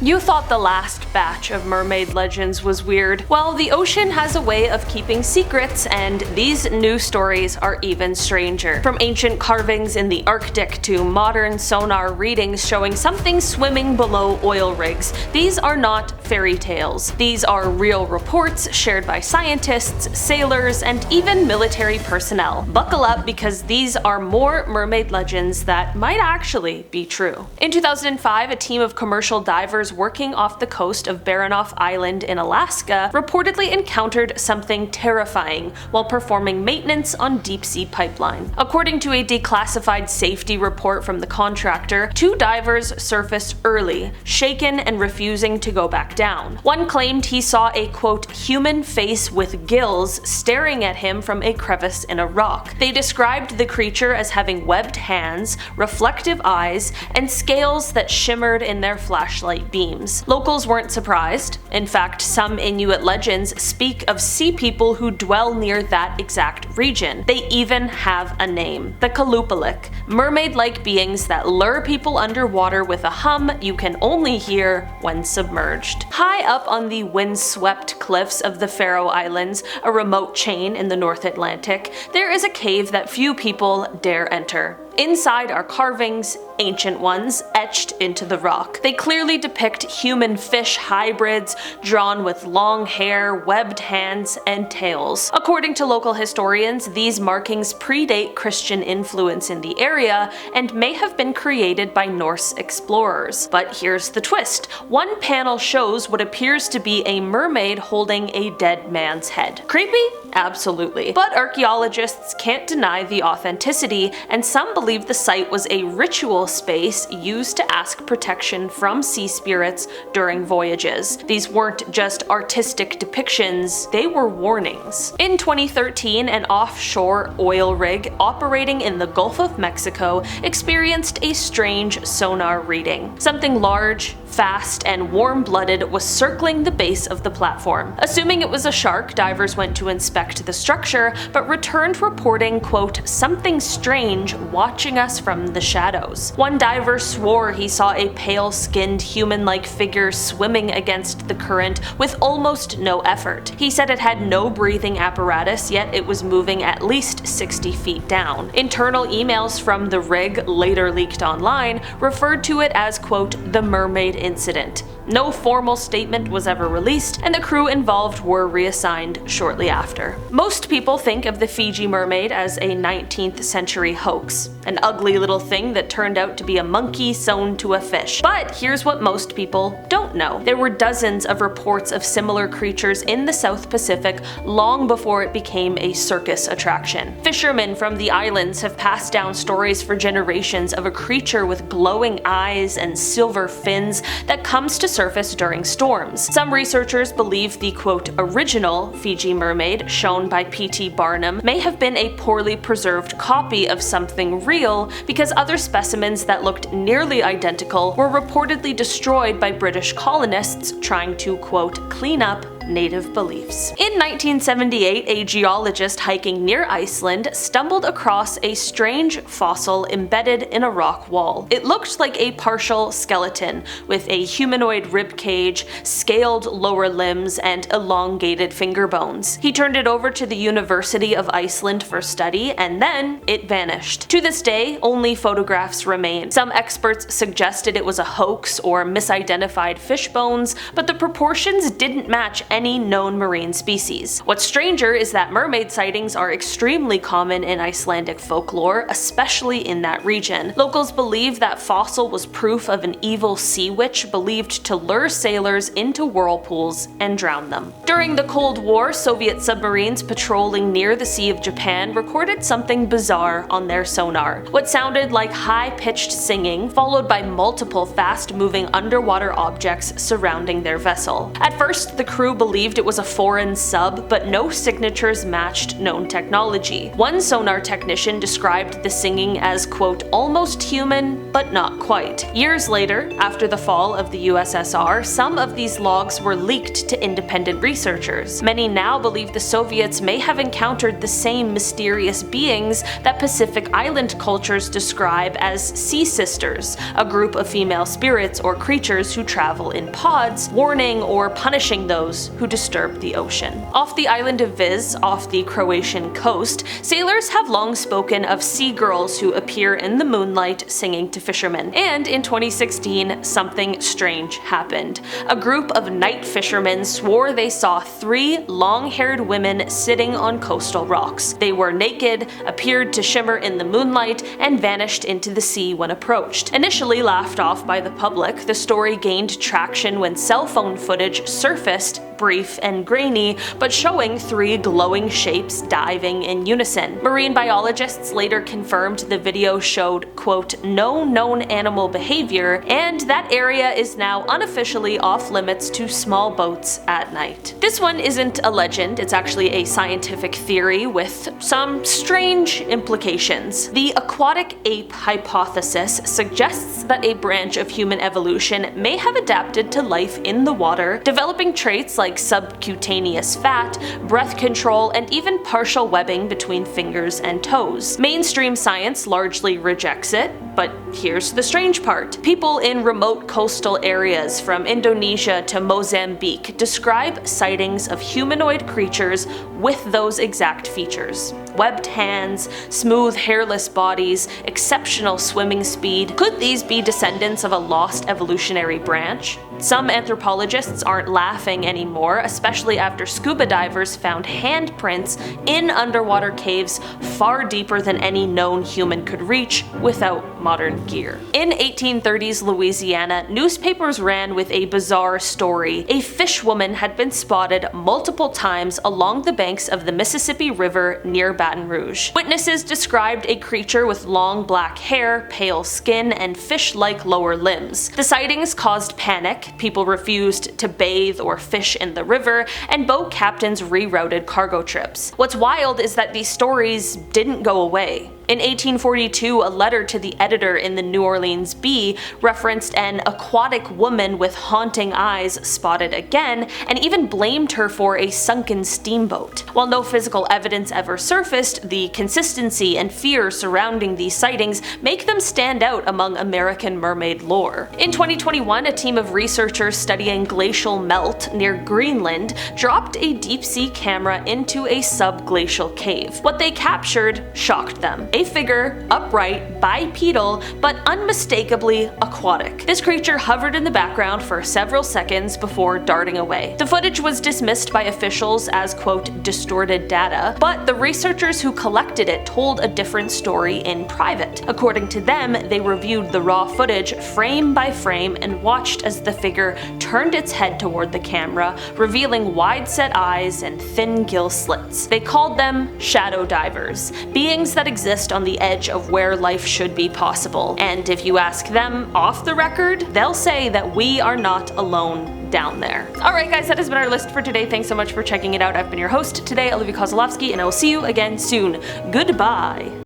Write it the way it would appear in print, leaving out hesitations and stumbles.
You thought the last batch of mermaid legends was weird? Well, the ocean has a way of keeping secrets, and these new stories are even stranger. From ancient carvings in the Arctic to modern sonar readings showing something swimming below oil rigs, these are not fairy tales. These are real reports shared by scientists, sailors, and even military personnel. Buckle up, because these are more mermaid legends that might actually be true. In 2005, a team of commercial divers working off the coast of Baranof Island in Alaska reportedly encountered something terrifying while performing maintenance on deep-sea pipeline. According to a declassified safety report from the contractor, 2 divers surfaced early, shaken and refusing to go back down. One claimed he saw a quote human face with gills staring at him from a crevice in a rock. They described the creature as having webbed hands, reflective eyes, and scales that shimmered in their flashlight beams. Locals weren't surprised. In fact, some Inuit legends speak of sea people who dwell near that exact region. They even have a name: the Kalupalik, mermaid-like beings that lure people underwater with a hum you can only hear when submerged. High up on the windswept cliffs of the Faroe Islands, a remote chain in the North Atlantic, there is a cave that few people dare enter. Inside are carvings, ancient ones, etched into the rock. They clearly depict human-fish hybrids drawn with long hair, webbed hands, and tails. According to local historians, these markings predate Christian influence in the area and may have been created by Norse explorers. But here's the twist. One panel shows what appears to be a mermaid holding a dead man's head. Creepy? Absolutely. But archaeologists can't deny the authenticity, and some believe the site was a ritual space used to ask protection from sea spirits during voyages. These weren't just artistic depictions, they were warnings. In 2013, an offshore oil rig operating in the Gulf of Mexico experienced a strange sonar reading. Something large, fast, and warm-blooded was circling the base of the platform. Assuming it was a shark, divers went to inspect the structure, but returned reporting, quote, something strange watching us from the shadows. One diver swore he saw a pale-skinned human-like figure swimming against the current with almost no effort. He said it had no breathing apparatus, yet it was moving at least 60 feet down. Internal emails from the rig, later leaked online, referred to it as, quote, the Mermaid incident. No formal statement was ever released, and the crew involved were reassigned shortly after. Most people think of the Fiji mermaid as a 19th century hoax, an ugly little thing that turned out to be a monkey sewn to a fish. But here's what most people don't know. There were dozens of reports of similar creatures in the South Pacific long before it became a circus attraction. Fishermen from the islands have passed down stories for generations of a creature with glowing eyes and silver fins that comes to surface during storms. Some researchers believe the quote original Fiji mermaid, shown by P.T. Barnum, may have been a poorly preserved copy of something real, because other specimens that looked nearly identical were reportedly destroyed by British colonists trying to quote clean up native beliefs. In 1978, a geologist hiking near Iceland stumbled across a strange fossil embedded in a rock wall. It looked like a partial skeleton, with a humanoid rib cage, scaled lower limbs, and elongated finger bones. He turned it over to the University of Iceland for study, and then it vanished. To this day, only photographs remain. Some experts suggested it was a hoax or misidentified fish bones, but the proportions didn't match any known marine species. What's stranger is that mermaid sightings are extremely common in Icelandic folklore, especially in that region. Locals believe that fossil was proof of an evil sea witch believed to lure sailors into whirlpools and drown them. During the Cold War, Soviet submarines patrolling near the Sea of Japan recorded something bizarre on their sonar. What sounded like high-pitched singing, followed by multiple fast-moving underwater objects surrounding their vessel. At first, the crew believed believed it was a foreign sub, but no signatures matched known technology. One sonar technician described the singing as, quote, almost human, but not quite. Years later, after the fall of the USSR, some of these logs were leaked to independent researchers. Many now believe the Soviets may have encountered the same mysterious beings that Pacific Island cultures describe as sea sisters, a group of female spirits or creatures who travel in pods, warning or punishing those who disturb the ocean. Off the island of Vis, off the Croatian coast, sailors have long spoken of sea girls who appear in the moonlight singing to fishermen. And in 2016, something strange happened. A group of night fishermen swore they saw 3 long-haired women sitting on coastal rocks. They were naked, appeared to shimmer in the moonlight, and vanished into the sea when approached. Initially laughed off by the public, the story gained traction when cell phone footage surfaced, brief and grainy, but showing 3 glowing shapes diving in unison. Marine biologists later confirmed the video showed, quote, no known animal behavior, and that area is now unofficially off limits to small boats at night. This one isn't a legend, it's actually a scientific theory with some strange implications. The aquatic ape hypothesis suggests that a branch of human evolution may have adapted to life in the water, developing traits like subcutaneous fat, breath control, and even partial webbing between fingers and toes. Mainstream science largely rejects it, but here's the strange part. People in remote coastal areas from Indonesia to Mozambique describe sightings of humanoid creatures with those exact features. Webbed hands, smooth hairless bodies, exceptional swimming speed. Could these be descendants of a lost evolutionary branch? Some anthropologists aren't laughing anymore, especially after scuba divers found handprints in underwater caves far deeper than any known human could reach without modern gear. In 1830s Louisiana, newspapers ran with a bizarre story. A fishwoman had been spotted multiple times along the banks of the Mississippi River near Baton Rouge. Witnesses described a creature with long black hair, pale skin, and fish-like lower limbs. The sightings caused panic, people refused to bathe or fish in the river, and boat captains rerouted cargo trips. What's wild is that these stories didn't go away. In 1842, a letter to the editor in the New Orleans Bee referenced an aquatic woman with haunting eyes spotted again, and even blamed her for a sunken steamboat. While no physical evidence ever surfaced, the consistency and fear surrounding these sightings make them stand out among American mermaid lore. In 2021, a team of researchers studying glacial melt near Greenland dropped a deep-sea camera into a subglacial cave. What they captured shocked them. A figure, upright, bipedal, but unmistakably aquatic. This creature hovered in the background for several seconds before darting away. The footage was dismissed by officials as, quote, distorted data, but the researchers who collected it told a different story in private. According to them, they reviewed the raw footage frame by frame and watched as the figure turned its head toward the camera, revealing wide-set eyes and thin gill slits. They called them shadow divers, beings that exist on the edge of where life should be possible. And if you ask them off the record, they'll say that we are not alone down there. Alright guys, that has been our list for today. Thanks so much for checking it out. I've been your host today, Olivia Kozlowski, and I will see you again soon. Goodbye!